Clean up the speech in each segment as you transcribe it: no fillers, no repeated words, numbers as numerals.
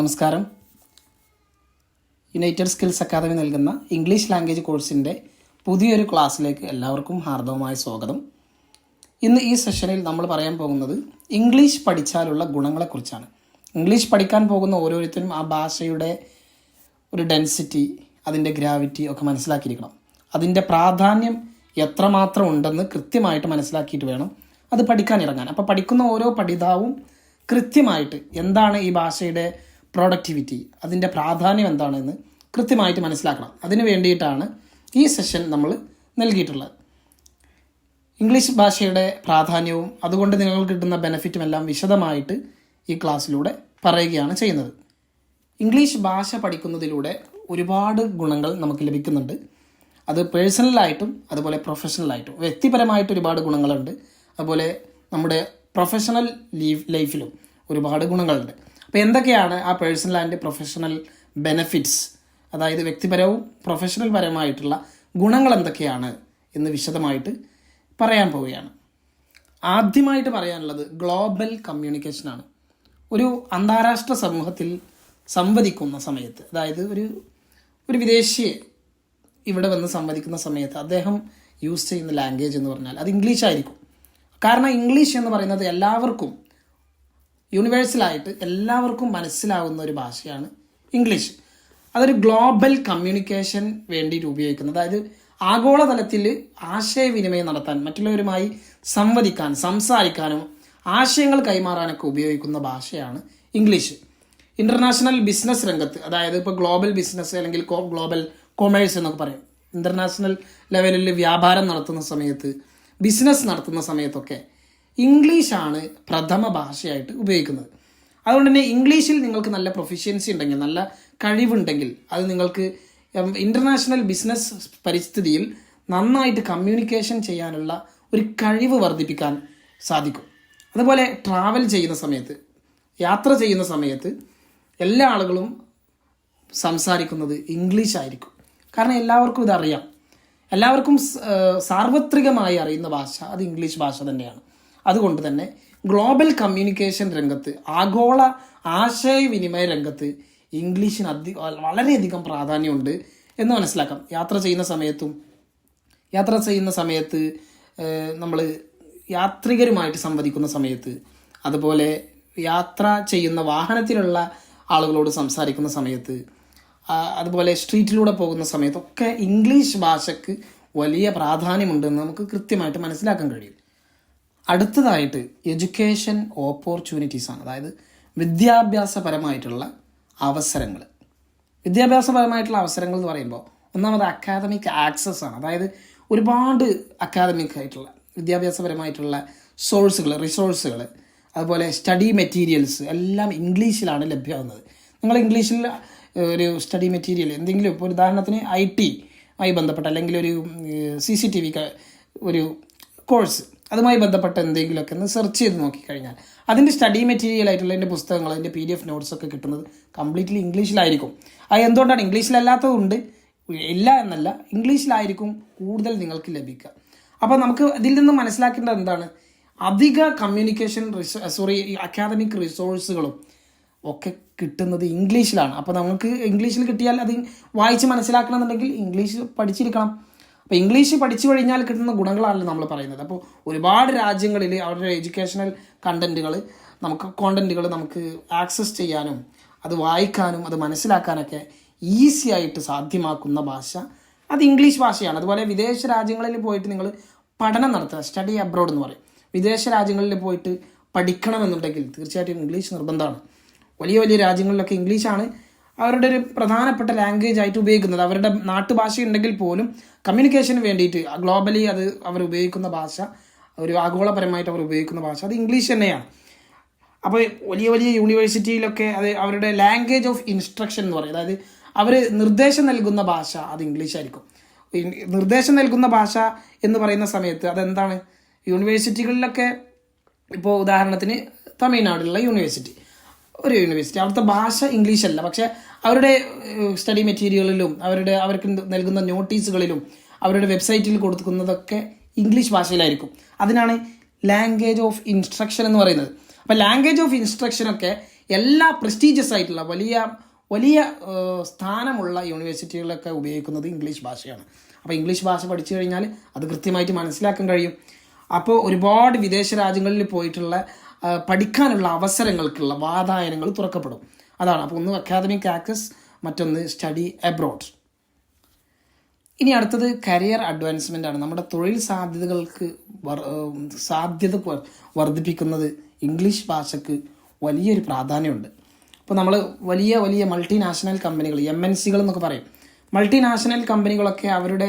നമസ്കാരം. United skills academy നൽകുന്ന English language കോഴ്സിൻ്റെ പുതിയൊരു ക്ലാസ്സിലേക്ക് എല്ലാവർക്കും ഹാർദവമായ സ്വാഗതം. ഇന്ന് ഈ സെഷനിൽ നമ്മൾ പറയാൻ പോകുന്നത് ഇംഗ്ലീഷ് പഠിച്ചാലുള്ള ഗുണങ്ങളെക്കുറിച്ചാണ്. ഇംഗ്ലീഷ് പഠിക്കാൻ പോകുന്ന ഓരോരുത്തരും ആ ഭാഷയുടെ ഒരു ഡെൻസിറ്റി, അതിൻ്റെ ഗ്രാവിറ്റി ഒക്കെ മനസ്സിലാക്കിയിരിക്കണം. അതിൻ്റെ പ്രാധാന്യം എത്രമാത്രം ഉണ്ടെന്ന് കൃത്യമായിട്ട് മനസ്സിലാക്കിയിട്ട് വേണം അത് പഠിക്കാൻ ഇറങ്ങാൻ. അപ്പോൾ പഠിക്കുന്ന ഓരോ പഠിതാവും കൃത്യമായിട്ട് എന്താണ് ഈ ഭാഷയുടെ പ്രൊഡക്ടിവിറ്റി, അതിൻ്റെ പ്രാധാന്യം എന്താണെന്ന് കൃത്യമായിട്ട് മനസ്സിലാക്കണം. അതിന് വേണ്ടിയിട്ടാണ് ഈ സെഷൻ നമ്മൾ നൽകിയിട്ടുള്ളത്. ഇംഗ്ലീഷ് ഭാഷയുടെ പ്രാധാന്യവും അതുകൊണ്ട് നിങ്ങൾക്ക് കിട്ടുന്ന ബെനിഫിറ്റും എല്ലാം വിശദമായിട്ട് ഈ ക്ലാസ്സിലൂടെ പറയുകയാണ് ചെയ്യുന്നത്. ഇംഗ്ലീഷ് ഭാഷ പഠിക്കുന്നതിലൂടെ ഒരുപാട് ഗുണങ്ങൾ നമുക്ക് ലഭിക്കുന്നുണ്ട്. അത് പേഴ്സണലായിട്ടും അതുപോലെ പ്രൊഫഷണലായിട്ടും വ്യക്തിപരമായിട്ട് ഒരുപാട് ഗുണങ്ങളുണ്ട്. അതുപോലെ നമ്മുടെ പ്രൊഫഷണൽ ലൈഫിലും ഒരുപാട് ഗുണങ്ങളുണ്ട്. അപ്പോൾ എന്തൊക്കെയാണ് ആ പേഴ്സണൽ ആൻഡ് പ്രൊഫഷണൽ ബെനഫിറ്റ്സ്, അതായത് വ്യക്തിപരവും പ്രൊഫഷണൽ പരമായിട്ടുള്ള ഗുണങ്ങൾ എന്തൊക്കെയാണ് എന്ന് വിശദമായിട്ട് പറയാൻ പോവുകയാണ്. ആദ്യമായിട്ട് പറയാനുള്ളത് ഗ്ലോബൽ കമ്മ്യൂണിക്കേഷനാണ്. ഒരു അന്താരാഷ്ട്ര സമൂഹത്തിൽ സംവദിക്കുന്ന സമയത്ത്, അതായത് ഒരു വിദേശിയെ ഇവിടെ വന്ന് സംവദിക്കുന്ന സമയത്ത് അദ്ദേഹം യൂസ് ചെയ്യുന്ന ലാംഗ്വേജ് എന്ന് പറഞ്ഞാൽ അത് ഇംഗ്ലീഷ് ആയിരിക്കും. കാരണം ഇംഗ്ലീഷ് എന്ന് പറയുന്നത് എല്ലാവർക്കും യൂണിവേഴ്സലായിട്ട് എല്ലാവർക്കും മനസ്സിലാവുന്ന ഒരു ഭാഷയാണ് ഇംഗ്ലീഷ്. അതൊരു ഗ്ലോബൽ കമ്മ്യൂണിക്കേഷൻ വേണ്ടിയിട്ട് ഉപയോഗിക്കുന്നത്, അതായത് ആഗോളതലത്തിൽ ആശയവിനിമയം നടത്താൻ, മറ്റുള്ളവരുമായി സംവദിക്കാൻ, സംസാരിക്കാനും ആശയങ്ങൾ കൈമാറാനൊക്കെ ഉപയോഗിക്കുന്ന ഭാഷയാണ് ഇംഗ്ലീഷ്. ഇൻ്റർനാഷണൽ ബിസിനസ് രംഗത്ത്, അതായത് ഇപ്പോൾ ഗ്ലോബൽ ബിസിനസ് അല്ലെങ്കിൽ ഗ്ലോബൽ കൊമേഴ്സ് എന്നൊക്കെ പറയും, ഇൻ്റർനാഷണൽ ലെവലിൽ വ്യാപാരം നടത്തുന്ന സമയത്ത്, ബിസിനസ് നടത്തുന്ന സമയത്തൊക്കെ ഇംഗ്ലീഷാണ് പ്രഥമ ഭാഷയായിട്ട് ഉപയോഗിക്കുന്നത്. അതുകൊണ്ട് തന്നെ ഇംഗ്ലീഷിൽ നിങ്ങൾക്ക് നല്ല പ്രൊഫിഷ്യൻസി ഉണ്ടെങ്കിൽ, നല്ല കഴിവുണ്ടെങ്കിൽ, അത് നിങ്ങൾക്ക് ഇൻ്റർനാഷണൽ ബിസിനസ് പരിസ്ഥിതിയിൽ നന്നായിട്ട് കമ്മ്യൂണിക്കേഷൻ ചെയ്യാനുള്ള ഒരു കഴിവ് വർദ്ധിപ്പിക്കാൻ സാധിക്കും. അതുപോലെ ട്രാവൽ ചെയ്യുന്ന സമയത്ത്, യാത്ര ചെയ്യുന്ന സമയത്ത് എല്ലാ ആളുകളും സംസാരിക്കുന്നത് ഇംഗ്ലീഷ് ആയിരിക്കും. കാരണം എല്ലാവർക്കും ഇതറിയാം. എല്ലാവർക്കും സാർവത്രികമായി അറിയുന്ന ഭാഷ അത് ഇംഗ്ലീഷ് ഭാഷ തന്നെയാണ്. അതുകൊണ്ട് തന്നെ ഗ്ലോബൽ കമ്മ്യൂണിക്കേഷൻ രംഗത്ത്, ആഗോള ആശയവിനിമയ രംഗത്ത് ഇംഗ്ലീഷിന് വളരെയധികം പ്രാധാന്യമുണ്ട് എന്ന് മനസ്സിലാക്കാം. യാത്ര ചെയ്യുന്ന സമയത്ത് നമ്മൾ യാത്രികരുമായിട്ട് സംവദിക്കുന്ന സമയത്ത്, അതുപോലെ യാത്ര ചെയ്യുന്ന വാഹനത്തിലുള്ള ആളുകളോട് സംസാരിക്കുന്ന സമയത്ത്, അതുപോലെ സ്ട്രീറ്റിലൂടെ പോകുന്ന സമയത്തൊക്കെ ഇംഗ്ലീഷ് ഭാഷയ്ക്ക് വലിയ പ്രാധാന്യമുണ്ടെന്ന് നമുക്ക് കൃത്യമായിട്ട് മനസ്സിലാക്കാൻ കഴിയും. അടുത്തതായിട്ട് എഡ്യൂക്കേഷൻ ഓപ്പർച്യൂണിറ്റീസാണ്, അതായത് വിദ്യാഭ്യാസപരമായിട്ടുള്ള അവസരങ്ങൾ. വിദ്യാഭ്യാസപരമായിട്ടുള്ള അവസരങ്ങൾ എന്ന് പറയുമ്പോൾ ഒന്നാമത് അക്കാദമിക് ആക്സസ് ആണ്. അതായത് ഒരുപാട് അക്കാദമിക് ആയിട്ടുള്ള വിദ്യാഭ്യാസപരമായിട്ടുള്ള റിസോഴ്സുകൾ, അതുപോലെ സ്റ്റഡി മെറ്റീരിയൽസ് എല്ലാം ഇംഗ്ലീഷിലാണ് ലഭ്യമാകുന്നത്. നിങ്ങൾ ഇംഗ്ലീഷിൽ ഒരു സ്റ്റഡി മെറ്റീരിയൽ എന്തെങ്കിലും, ഇപ്പോൾ ഉദാഹരണത്തിന് IT മായി ബന്ധപ്പെട്ട അല്ലെങ്കിൽ ഒരു CCTV ഒരു കോഴ്സ്, അതുമായി ബന്ധപ്പെട്ട എന്തെങ്കിലുമൊക്കെ ഒന്ന് സെർച്ച് ചെയ്ത് നോക്കിക്കഴിഞ്ഞാൽ അതിൻ്റെ സ്റ്റഡി മെറ്റീരിയൽ ആയിട്ടുള്ള അതിൻ്റെ പുസ്തകങ്ങൾ, അതിൻ്റെ PDF നോട്ട്സ് ഒക്കെ കിട്ടുന്നത് കംപ്ലീറ്റ്ലി ഇംഗ്ലീഷിലായിരിക്കും. അത് എന്തുകൊണ്ടാണ്? ഇംഗ്ലീഷിലല്ലാത്തതുകൊണ്ട്, ഇല്ല എന്നല്ല, ഇംഗ്ലീഷിലായിരിക്കും കൂടുതൽ നിങ്ങൾക്ക് ലഭിക്കുക. അപ്പോൾ നമുക്ക് ഇതിൽ നിന്ന് മനസ്സിലാക്കേണ്ടത് എന്താണ്? അധിക അക്കാദമിക് റിസോഴ്സുകളും ഒക്കെ കിട്ടുന്നത് ഇംഗ്ലീഷിലാണ്. അപ്പോൾ നമുക്ക് ഇംഗ്ലീഷിൽ കിട്ടിയാൽ അത് വായിച്ച് മനസ്സിലാക്കണമെന്നുണ്ടെങ്കിൽ ഇംഗ്ലീഷ് പഠിച്ചിരിക്കണം. അപ്പോൾ ഇംഗ്ലീഷ് പഠിച്ചു കഴിഞ്ഞാൽ കിട്ടുന്ന ഗുണങ്ങളാണല്ലോ നമ്മൾ പറയുന്നത്. അപ്പോൾ ഒരുപാട് രാജ്യങ്ങളിൽ അവരുടെ എഡ്യൂക്കേഷണൽ കോണ്ടന്റുകൾ നമുക്ക് ആക്സസ് ചെയ്യാനും അത് വായിക്കാനും അത് മനസ്സിലാക്കാനൊക്കെ ഈസി ആയിട്ട് സാധ്യമാക്കുന്ന ഭാഷ അത് ഇംഗ്ലീഷ് ഭാഷയാണ്. അതുപോലെ വിദേശ രാജ്യങ്ങളിൽ പോയിട്ട് നിങ്ങൾ പഠനം നടത്തുക, സ്റ്റഡി അബ്രോഡ് എന്ന് പറയും. വിദേശ രാജ്യങ്ങളിൽ പോയിട്ട് പഠിക്കണമെന്നുണ്ടെങ്കിൽ തീർച്ചയായിട്ടും ഇംഗ്ലീഷ് നിർബന്ധമാണ്. വലിയ വലിയ രാജ്യങ്ങളിലൊക്കെ ഇംഗ്ലീഷാണ് അവരുടെ ഒരു പ്രധാനപ്പെട്ട ലാംഗ്വേജ് ആയിട്ട് ഉപയോഗിക്കുന്നത്. അവരുടെ നാട്ടുഭാഷ ഉണ്ടെങ്കിൽ പോലും കമ്മ്യൂണിക്കേഷന് വേണ്ടിയിട്ട് ഗ്ലോബലി അത് അവർ ഉപയോഗിക്കുന്ന ഭാഷ, ഒരു ആഗോളപരമായിട്ട് അവർ ഉപയോഗിക്കുന്ന ഭാഷ അത് ഇംഗ്ലീഷ് തന്നെയാണ്. അപ്പോൾ വലിയ വലിയ യൂണിവേഴ്സിറ്റിയിലൊക്കെ അത് അവരുടെ ലാംഗ്വേജ് ഓഫ് ഇൻസ്ട്രക്ഷൻ എന്ന് പറയും, അതായത് അവർ നിർദ്ദേശം നൽകുന്ന ഭാഷ അത് ഇംഗ്ലീഷ് ആയിരിക്കും. നിർദ്ദേശം നൽകുന്ന ഭാഷ എന്ന് പറയുന്ന സമയത്ത് അതെന്താണ്? യൂണിവേഴ്സിറ്റികളിലൊക്കെ, ഇപ്പോൾ ഉദാഹരണത്തിന് തമിഴ്നാട്ടിലുള്ള യൂണിവേഴ്സിറ്റി, അവിടുത്തെ ഭാഷ ഇംഗ്ലീഷ് അല്ല, പക്ഷെ അവരുടെ സ്റ്റഡി മെറ്റീരിയലിലും അവർക്ക് നൽകുന്ന നോട്ടീസുകളിലും അവരുടെ വെബ്സൈറ്റിൽ കൊടുക്കുന്നതൊക്കെ ഇംഗ്ലീഷ് ഭാഷയിലായിരിക്കും. അതിനാണ് ലാംഗ്വേജ് ഓഫ് ഇൻസ്ട്രക്ഷൻ എന്ന് പറയുന്നത്. അപ്പോൾ ലാംഗ്വേജ് ഓഫ് ഇൻസ്ട്രക്ഷനൊക്കെ എല്ലാ പ്രസ്റ്റീജിയസ് ആയിട്ടുള്ള വലിയ വലിയ സ്ഥാനമുള്ള യൂണിവേഴ്സിറ്റികളിലൊക്കെ ഉപയോഗിക്കുന്നത് ഇംഗ്ലീഷ് ഭാഷയാണ്. അപ്പോൾ ഇംഗ്ലീഷ് ഭാഷ പഠിച്ചു കഴിഞ്ഞാൽ അത് കൃത്യമായിട്ട് മനസ്സിലാക്കാൻ കഴിയും. അപ്പോൾ ഒരുപാട് വിദേശ രാജ്യങ്ങളിൽ പോയിട്ടുള്ള പഠിക്കാനുള്ള അവസരങ്ങൾക്കുള്ള വാതായനങ്ങൾ തുറക്കപ്പെടും. അതാണ്. അപ്പോൾ ഒന്ന് അക്കാദമിക് ആക്സസ്, മറ്റൊന്ന് സ്റ്റഡി അബ്രോഡ്. ഇനി അടുത്തത് കരിയർ അഡ്വാൻസ്മെൻ്റ് ആണ്. നമ്മുടെ തൊഴിൽ സാധ്യതകൾക്ക് സാധ്യത വർദ്ധിപ്പിക്കുന്നത് ഇംഗ്ലീഷ് ഭാഷയ്ക്ക് വലിയൊരു പ്രാധാന്യമുണ്ട്. അപ്പോൾ നമ്മൾ വലിയ വലിയ മൾട്ടിനാഷണൽ കമ്പനികൾ, MNCകൾ എന്നൊക്കെ പറയും. മൾട്ടിനാഷണൽ കമ്പനികളൊക്കെ അവരുടെ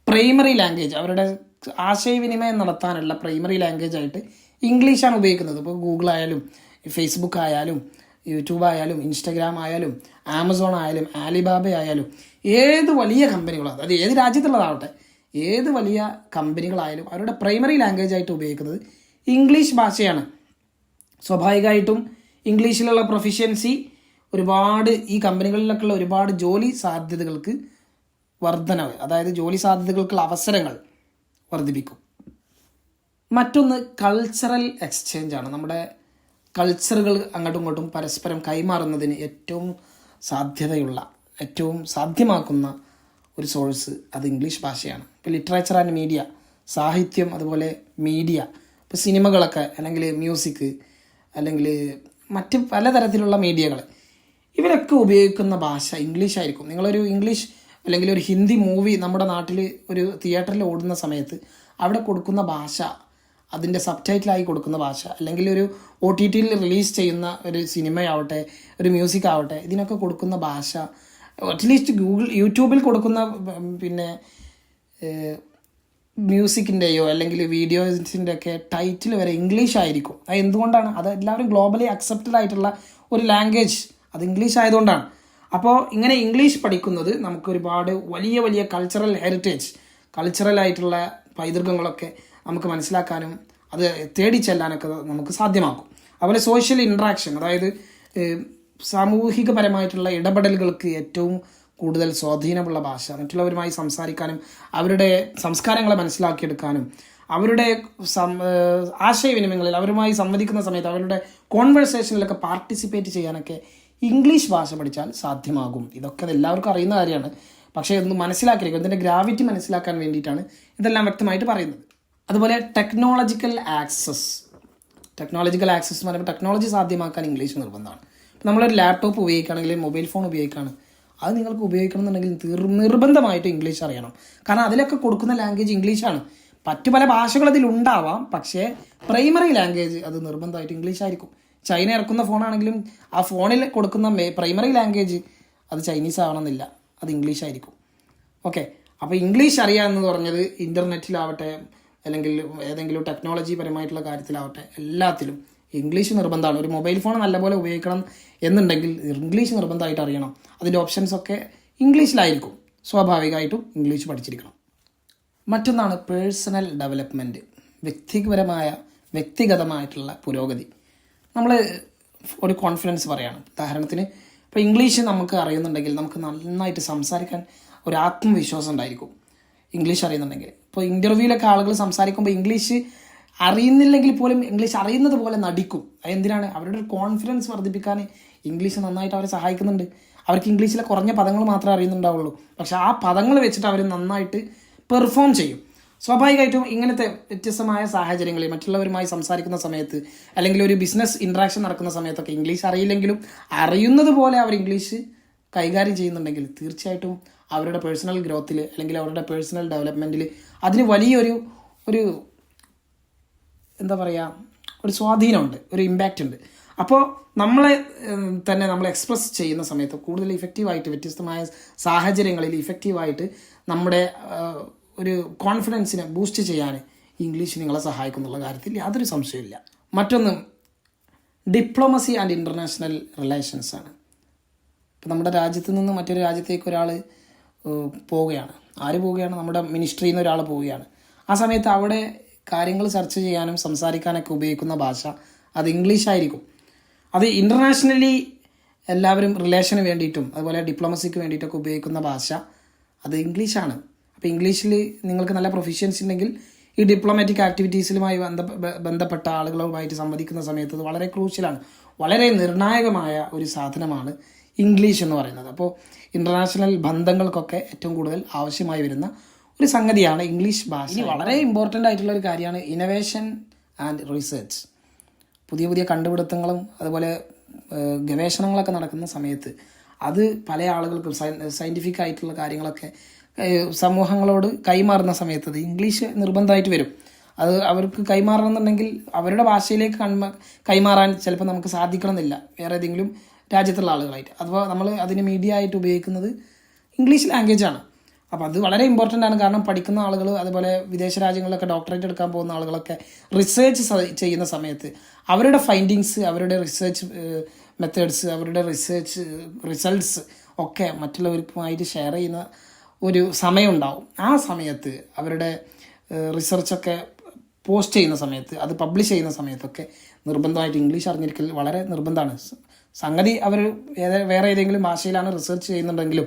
പ്രൈമറി ലാംഗ്വേജ്, അവരുടെ ആശയവിനിമയം നടത്താനുള്ള പ്രൈമറി ലാംഗ്വേജ് ആയിട്ട് ഇംഗ്ലീഷാണ് ഉപയോഗിക്കുന്നത്. ഇപ്പോൾ ഗൂഗിൾ ആയാലും ഫേസ്ബുക്ക് ആയാലും യൂട്യൂബ് ആയാലും ഇൻസ്റ്റഗ്രാം ആയാലും ആമസോൺ ആയാലും ആലിബാബ ആയാലും ഏത് വലിയ കമ്പനികളാണ്, അത് ഏത് രാജ്യത്തുള്ളതാവട്ടെ, ഏത് വലിയ കമ്പനികളായാലും അവരുടെ പ്രൈമറി ലാംഗ്വേജ് ആയിട്ട് ഉപയോഗിക്കുന്നത് ഇംഗ്ലീഷ് ഭാഷയാണ്. സ്വാഭാവികമായിട്ടും ഇംഗ്ലീഷിലുള്ള പ്രൊഫിഷ്യൻസി ഒരുപാട് ഈ കമ്പനികളിലൊക്കെയുള്ള ഒരുപാട് ജോലി സാധ്യതകൾക്ക് വർധനവ്, അതായത് ജോലി സാധ്യതകൾക്കുള്ള അവസരങ്ങൾ വർദ്ധിപ്പിക്കും. മറ്റൊന്ന് കൾച്ചറൽ എക്സ്ചേഞ്ച് ആണ്. നമ്മുടെ കൾച്ചറുകൾ അങ്ങോട്ടും ഇങ്ങോട്ടും പരസ്പരം കൈമാറുന്നതിന് ഏറ്റവും സാധ്യതയുള്ള, ഏറ്റവും സാധ്യമാക്കുന്ന ഒരു സോഴ്സ് അത് ഇംഗ്ലീഷ് ഭാഷയാണ്. ഇപ്പോൾ ലിറ്ററേച്ചർ ആൻഡ് മീഡിയ, സാഹിത്യം, അതുപോലെ മീഡിയ, ഇപ്പോൾ സിനിമകളൊക്കെ, അല്ലെങ്കിൽ മ്യൂസിക്, അല്ലെങ്കിൽ മറ്റ് പലതരത്തിലുള്ള മീഡിയകൾ, ഇവരൊക്കെ ഉപയോഗിക്കുന്ന ഭാഷ ഇംഗ്ലീഷ് ആയിരിക്കും. നിങ്ങളൊരു ഇംഗ്ലീഷ് അല്ലെങ്കിൽ ഒരു ഹിന്ദി മൂവി നമ്മുടെ നാട്ടിൽ ഒരു തിയേറ്ററിൽ ഓടുന്ന സമയത്ത് അവിടെ കൊടുക്കുന്ന ഭാഷ, അതിൻ്റെ സബ് ടൈറ്റിലായി കൊടുക്കുന്ന ഭാഷ, അല്ലെങ്കിൽ ഒരു OTTയിൽ റിലീസ് ചെയ്യുന്ന ഒരു സിനിമയാവട്ടെ, ഒരു മ്യൂസിക് ആവട്ടെ, ഇതിനൊക്കെ കൊടുക്കുന്ന ഭാഷ, അറ്റ്ലീസ്റ്റ് യൂട്യൂബിൽ കൊടുക്കുന്ന പിന്നെ മ്യൂസിക്കിൻ്റെയോ അല്ലെങ്കിൽ വീഡിയോസിൻ്റെ ഒക്കെ ടൈറ്റിൽ വരെ ഇംഗ്ലീഷ് ആയിരിക്കും. അത് എന്തുകൊണ്ടാണ്? അത് എല്ലാവരും ഗ്ലോബലി അക്സെപ്റ്റഡ് ആയിട്ടുള്ള ഒരു ലാംഗ്വേജ്, അത് ഇംഗ്ലീഷ് ആയതുകൊണ്ടാണ്. അപ്പോൾ ഇങ്ങനെ ഇംഗ്ലീഷ് പഠിക്കുന്നത് നമുക്ക് ഒരുപാട് വലിയ വലിയ കൾച്ചറൽ ഹെറിറ്റേജ്, കൾച്ചറലായിട്ടുള്ള പൈതൃകങ്ങളൊക്കെ നമുക്ക് മനസ്സിലാക്കാനും അത് തേടി ചെല്ലാനൊക്കെ നമുക്ക് സാധ്യമാക്കും. അതുപോലെ സോഷ്യൽ ഇൻട്രാക്ഷൻ, അതായത് സാമൂഹികപരമായിട്ടുള്ള ഇടപെടലുകൾക്ക് ഏറ്റവും കൂടുതൽ സ്വാധീനമുള്ള ഭാഷ, മറ്റുള്ളവരുമായി സംസാരിക്കാനും അവരുടെ സംസ്കാരങ്ങളെ മനസ്സിലാക്കിയെടുക്കാനും അവരുടെ ആശയവിനിമയങ്ങളിൽ അവരുമായി സംവദിക്കുന്ന സമയത്ത് അവരുടെ കോൺവെർസേഷനിലൊക്കെ പാർട്ടിസിപ്പേറ്റ് ചെയ്യാനൊക്കെ ഇംഗ്ലീഷ് ഭാഷ പഠിച്ചാൽ സാധ്യമാകും. ഇതൊക്കെ എല്ലാവർക്കും അറിയുന്ന കാര്യമാണ്. പക്ഷേ ഒന്ന് മനസ്സിലാക്കിയിരിക്കും, ഇതിൻ്റെ ഗ്രാവിറ്റി മനസ്സിലാക്കാൻ വേണ്ടിയിട്ടാണ് ഇതെല്ലാം വ്യക്തമായിട്ട് പറയുന്നത്. അതുപോലെ ടെക്നോളജിക്കൽ ആക്സസ് എന്ന് പറയുമ്പോൾ ടെക്നോളജി സാധ്യമാക്കാൻ ഇംഗ്ലീഷ് നിർബന്ധമാണ്. ഇപ്പോൾ നമ്മളൊരു ലാപ്ടോപ്പ് ഉപയോഗിക്കുകയാണെങ്കിൽ, മൊബൈൽ ഫോൺ ഉപയോഗിക്കുകയാണ്, അത് നിങ്ങൾക്ക് ഉപയോഗിക്കണം എന്നുണ്ടെങ്കിൽ നിർബന്ധമായിട്ട് ഇംഗ്ലീഷ് അറിയണം. കാരണം അതിലൊക്കെ കൊടുക്കുന്ന ലാംഗ്വേജ് ഇംഗ്ലീഷാണ്. മറ്റു പല ഭാഷകൾ അതിലുണ്ടാവാം, പക്ഷേ പ്രൈമറി ലാംഗ്വേജ് അത് നിർബന്ധമായിട്ട് ഇംഗ്ലീഷ് ആയിരിക്കും. ചൈന ഇറക്കുന്ന ഫോണാണെങ്കിലും ആ ഫോണിൽ കൊടുക്കുന്ന പ്രൈമറി ലാംഗ്വേജ് അത് ചൈനീസ് ആവണമെന്നില്ല, അത് ഇംഗ്ലീഷ് ആയിരിക്കും. ഓക്കെ, അപ്പോൾ ഇംഗ്ലീഷ് അറിയുക എന്ന് പറഞ്ഞത് ഇൻ്റർനെറ്റിലാവട്ടെ അല്ലെങ്കിൽ ഏതെങ്കിലും ടെക്നോളജി പരമായിട്ടുള്ള കാര്യത്തിലാവട്ടെ എല്ലാത്തിലും ഇംഗ്ലീഷ് നിർബന്ധമാണ്. ഒരു മൊബൈൽ ഫോൺ നല്ലപോലെ ഉപയോഗിക്കണം എന്നുണ്ടെങ്കിൽ ഇംഗ്ലീഷ് നിർബന്ധമായിട്ട് അറിയണം. അതിൻ്റെ ഓപ്ഷൻസൊക്കെ ഇംഗ്ലീഷിലായിരിക്കും. സ്വാഭാവികമായിട്ടും ഇംഗ്ലീഷ് പഠിച്ചിരിക്കണം. മറ്റൊന്നാണ് പേഴ്സണൽ ഡെവലപ്മെൻറ്റ്, വ്യക്തിഗതമായിട്ടുള്ള പുരോഗതി. നമ്മൾ ഒരു കോൺഫിഡൻസ് പറയുകയാണ്. ഉദാഹരണത്തിന് ഇപ്പോൾ ഇംഗ്ലീഷ് നമുക്ക് അറിയുന്നുണ്ടെങ്കിൽ നമുക്ക് നന്നായിട്ട് സംസാരിക്കാൻ ഒരു ആത്മവിശ്വാസം ഉണ്ടായിരിക്കും. ഇംഗ്ലീഷ് അറിയുന്നുണ്ടെങ്കിൽ ഇപ്പോൾ ഇൻ്റർവ്യൂവിലൊക്കെ ആളുകൾ സംസാരിക്കുമ്പോൾ ഇംഗ്ലീഷ് അറിയുന്നില്ലെങ്കിൽ പോലും ഇംഗ്ലീഷ് അറിയുന്നത് പോലെ നടിക്കും. അതെന്തിനാണ്? അവരുടെ ഒരു കോൺഫിഡൻസ് വർദ്ധിപ്പിക്കാൻ ഇംഗ്ലീഷ് നന്നായിട്ട് അവരെ സഹായിക്കുന്നുണ്ട്. അവർക്ക് ഇംഗ്ലീഷിലെ കുറഞ്ഞ പദങ്ങൾ മാത്രമേ അറിയുന്നുണ്ടാവുള്ളൂ, പക്ഷെ ആ പദങ്ങൾ വെച്ചിട്ട് അവർ നന്നായിട്ട് പെർഫോം ചെയ്യും. സ്വാഭാവികമായിട്ടും ഇങ്ങനത്തെ വ്യത്യസ്തമായ സാഹചര്യങ്ങളിൽ മറ്റുള്ളവരുമായി സംസാരിക്കുന്ന സമയത്ത് അല്ലെങ്കിൽ ഒരു ബിസിനസ് ഇൻട്രാക്ഷൻ നടക്കുന്ന സമയത്തൊക്കെ ഇംഗ്ലീഷ് അറിയില്ലെങ്കിലും അറിയുന്നത് പോലെ അവർ ഇംഗ്ലീഷ് കൈകാര്യം ചെയ്യുന്നുണ്ടെങ്കിൽ തീർച്ചയായിട്ടും അവരുടെ പേഴ്സണൽ ഗ്രോത്തിൽ അല്ലെങ്കിൽ അവരുടെ പേഴ്സണൽ ഡെവലപ്മെൻറ്റിൽ അതിന് വലിയൊരു എന്താ പറയുക, ഒരു സ്വാധീനമുണ്ട്, ഒരു ഇമ്പാക്റ്റ് ഉണ്ട്. അപ്പോൾ നമ്മൾ എക്സ്പ്രസ് ചെയ്യുന്ന സമയത്ത് കൂടുതൽ ഇഫക്റ്റീവായിട്ട് വ്യത്യസ്തമായ സാഹചര്യങ്ങളിൽ ഇഫക്റ്റീവായിട്ട് നമ്മുടെ ഒരു കോൺഫിഡൻസിനെ ബൂസ്റ്റ് ചെയ്യാൻ ഇംഗ്ലീഷ് നിങ്ങളെ സഹായിക്കുന്നുള്ള കാര്യത്തിൽ യാതൊരു സംശയമില്ല. മറ്റൊന്ന് ഡിപ്ലോമസി ആൻഡ് ഇൻ്റർനാഷണൽ റിലേഷൻസ് ആണ്. ഇപ്പോൾ നമ്മുടെ രാജ്യത്ത് നിന്ന് മറ്റൊരു രാജ്യത്തേക്ക് ഒരാൾ പോവുകയാണ്. പോവുകയാണ്? നമ്മുടെ മിനിസ്ട്രിയിൽ നിന്ന് ഒരാൾ പോവുകയാണ്. ആ സമയത്ത് അവിടെ കാര്യങ്ങൾ ചർച്ച ചെയ്യാനും സംസാരിക്കാനൊക്കെ ഉപയോഗിക്കുന്ന ഭാഷ അത് ഇംഗ്ലീഷായിരിക്കും. അത് ഇൻ്റർനാഷണലി എല്ലാവരും റിലേഷന് വേണ്ടിയിട്ടും അതുപോലെ ഡിപ്ലോമസിക്ക് വേണ്ടിയിട്ടൊക്കെ ഉപയോഗിക്കുന്ന ഭാഷ അത് ഇംഗ്ലീഷാണ്. അപ്പോൾ ഇംഗ്ലീഷിൽ നിങ്ങൾക്ക് നല്ല പ്രൊഫിഷ്യൻസി ഉണ്ടെങ്കിൽ ഈ ഡിപ്ലോമാറ്റിക് ആക്ടിവിറ്റീസിലുമായി ബന്ധപ്പെട്ട ആളുകളുമായിട്ട് സംവദിക്കുന്ന സമയത്ത് അത് വളരെ ക്രൂഷ്യലാണ്, വളരെ നിർണായകമായ ഒരു സാധനമാണ് ഇംഗ്ലീഷ് എന്ന് പറയുന്നത്. അപ്പോൾ ഇൻ്റർനാഷണൽ ബന്ധങ്ങൾക്കൊക്കെ ഏറ്റവും കൂടുതൽ ആവശ്യമായി വരുന്ന ഒരു സംഗതിയാണ് ഇംഗ്ലീഷ് ഭാഷ. ഇനി വളരെ ഇമ്പോർട്ടൻ്റ് ആയിട്ടുള്ള ഒരു കാര്യമാണ് ഇന്നൊവേഷൻ ആൻഡ് റിസർച്ച്. പുതിയ പുതിയ കണ്ടുപിടുത്തങ്ങളും അതുപോലെ ഗവേഷണങ്ങളൊക്കെ നടക്കുന്ന സമയത്ത് അത് പല ആളുകൾക്കും സയൻറ്റിഫിക് ആയിട്ടുള്ള കാര്യങ്ങളൊക്കെ സമൂഹങ്ങളോട് കൈമാറുന്ന സമയത്ത് അത് ഇംഗ്ലീഷ് നിർബന്ധമായിട്ട് വരും. അത് അവർക്ക് കൈമാറണമെന്നുണ്ടെങ്കിൽ അവരുടെ ഭാഷയിലേക്ക് കൈമാറാൻ ചിലപ്പോൾ നമുക്ക് സാധിക്കണമെന്നില്ല വേറെ ഏതെങ്കിലും രാജ്യത്തുള്ള ആളുകളായിട്ട്. അഥവാ നമ്മൾ അതിന് മീഡിയ ആയിട്ട് ഉപയോഗിക്കുന്നത് ഇംഗ്ലീഷ് ലാംഗ്വേജാണ്. അപ്പോൾ അത് വളരെ ഇമ്പോർട്ടൻ്റ് ആണ്. കാരണം പഠിക്കുന്ന ആളുകൾ അതുപോലെ വിദേശ രാജ്യങ്ങളിലൊക്കെ ഡോക്ടറേറ്റ് എടുക്കാൻ പോകുന്ന ആളുകളൊക്കെ റിസർച്ച് ചെയ്യുന്ന സമയത്ത് അവരുടെ ഫൈൻഡിങ്സ്, അവരുടെ റിസർച്ച് മെത്തേഡ്സ്, അവരുടെ റിസർച്ച് റിസൾട്ട്സ് ഒക്കെ മറ്റുള്ളവർക്കുമായിട്ട് ഷെയർ ചെയ്യുന്ന ഒരു സമയമുണ്ടാവും. ആ സമയത്ത് അവരുടെ റിസർച്ചൊക്കെ പോസ്റ്റ് ചെയ്യുന്ന സമയത്ത്, അത് പബ്ലിഷ് ചെയ്യുന്ന സമയത്തൊക്കെ നിർബന്ധമായിട്ട് ഇംഗ്ലീഷ് അറിഞ്ഞിരിക്കൽ വളരെ നിർബന്ധമാണ്. സംഗതി അവർ വേറെ ഏതെങ്കിലും ഭാഷയിലാണ് റിസർച്ച് ചെയ്യുന്നുണ്ടെങ്കിലും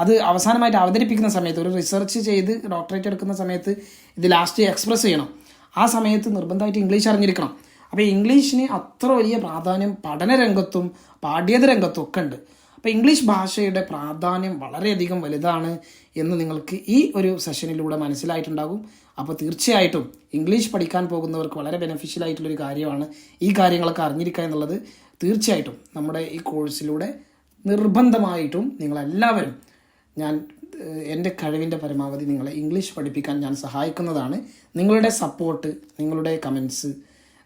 അത് അവസാനമായിട്ട് അവതരിപ്പിക്കുന്ന സമയത്ത്, ഒരു റിസർച്ച് ചെയ്ത് ഡോക്ടറേറ്റ് എടുക്കുന്ന സമയത്ത് ഇത് ലാസ്റ്റ് എക്സ്പ്രസ് ചെയ്യണം. ആ സമയത്ത് നിർബന്ധമായിട്ട് ഇംഗ്ലീഷ് അറിഞ്ഞിരിക്കണം. അപ്പോൾ ഇംഗ്ലീഷിന് അത്ര വലിയ പ്രാധാന്യം പഠനരംഗത്തും പാഠ്യേതര രംഗത്തും ഒക്കെ ഉണ്ട്. അപ്പോൾ ഇംഗ്ലീഷ് ഭാഷയുടെ പ്രാധാന്യം വളരെയധികം വലുതാണ് എന്ന് നിങ്ങൾക്ക് ഈ ഒരു സെഷനിലൂടെ മനസ്സിലായിട്ടുണ്ടാകും. അപ്പോൾ തീർച്ചയായിട്ടും ഇംഗ്ലീഷ് പഠിക്കാൻ പോകുന്നവർക്ക് വളരെ ബെനിഫിഷ്യൽ ആയിട്ടുള്ളൊരു കാര്യമാണ് ഈ കാര്യങ്ങളൊക്കെ അറിഞ്ഞിരിക്കുക എന്നുള്ളത്. തീർച്ചയായിട്ടും നമ്മുടെ ഈ കോഴ്സിലൂടെ നിർബന്ധമായിട്ടും നിങ്ങളെല്ലാവരും ഞാൻ എൻ്റെ കഴിവിൻ്റെ പരമാവധി നിങ്ങളെ ഇംഗ്ലീഷ് പഠിപ്പിക്കാൻ ഞാൻ സഹായിക്കുന്നതാണ്. നിങ്ങളുടെ സപ്പോർട്ട്, നിങ്ങളുടെ കമൻസ്,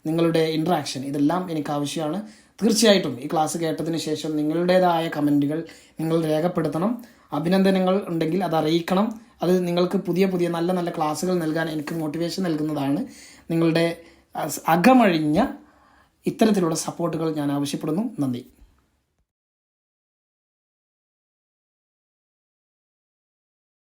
നിങ്ങളുടെ ഇൻട്രാക്ഷൻ ഇതെല്ലാം എനിക്ക് ആവശ്യമാണ്. തീർച്ചയായിട്ടും ഈ ക്ലാസ് കേട്ടതിന് ശേഷം നിങ്ങളുടേതായ കമൻറ്റുകൾ നിങ്ങൾ രേഖപ്പെടുത്തണം. അഭിനന്ദനങ്ങൾ ഉണ്ടെങ്കിൽ അത് അറിയിക്കണം. അത് നിങ്ങൾക്ക് പുതിയ പുതിയ നല്ല നല്ല ക്ലാസ്സുകൾ നൽകാൻ എനിക്ക് മോട്ടിവേഷൻ നൽകുന്നതാണ്. നിങ്ങളുടെ അകമഴിഞ്ഞ ഇത്തരത്തിലുള്ള സപ്പോർട്ടുകൾ ഞാൻ ആവശ്യപ്പെടുന്നു. നന്ദി.